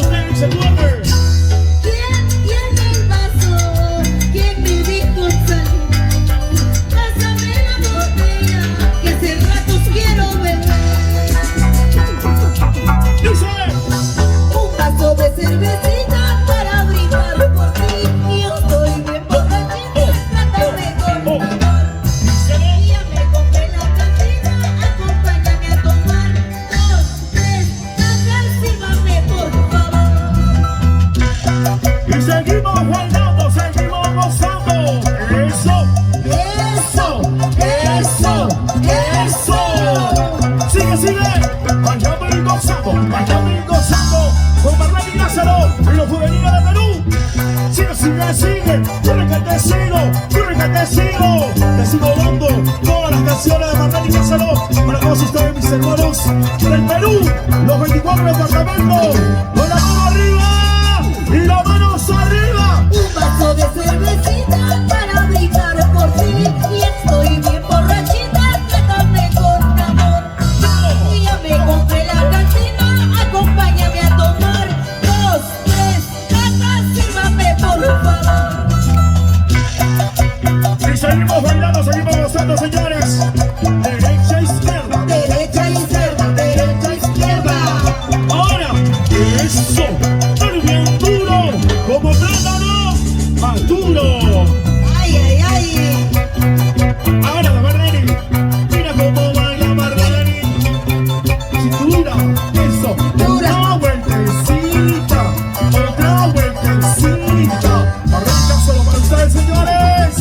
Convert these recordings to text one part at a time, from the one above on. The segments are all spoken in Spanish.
ustedes se duermen. ¿Quién tiene el vaso? ¿Quién me dijo salud? Pásame la botella, que hace rato quiero beber. Dice. Un vaso de cervecita para brindar por ti. Y yo estoy bien borrachita, trátame con amor. Y ya me compré la cantina, acompáñame a tomar 2, 3 cajas, sírvame por favor. Y seguimos bailando, seguimos gozando. Eso, eso, eso, eso. Sigue, sigue. Bailando y gozando, bailando y gozando. Con Marlene y Lázaro y los juveniles de Perú. Sigue, sigue, sigue. Quiero que te sigo, quiero que te sigo. Te sigo dando todas las canciones de Marlene y Lázaro para todos ustedes, mis hermanos del Perú. Los 24 departamentos. Con la mano arriba y las manos arriba. Un vaso de cervecita para brindar por ti. Y estoy bien borrachita, trátame con amor. Y ya me compré la cantina, acompáñame a tomar 2, 3 cajas, sírvame por favor. Y seguimos bailando, seguimos gozando, señores. Derecha, izquierda. Derecha, izquierda, derecha, izquierda. Ahora, eso. Dale bien duro, como plátano maduro. Ay, ay, ay. Ahora la Marlene. Mira cómo baila Marlene. Cintura, eso. Dura. Otra vueltecita. Otra vueltecita. Arranca solo para ustedes, señores.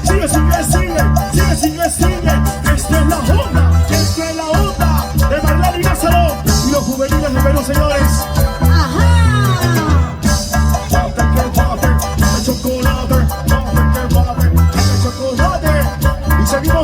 Sigue, sigue, sigue. Sigue, sigue, sigue. Esta es la onda. Esta es la onda de Marlene y Lázaro y los juveniles de Perú, señores. Ajá. Bate que bate, el chocolate, bate que bate, el chocolate. Y seguimos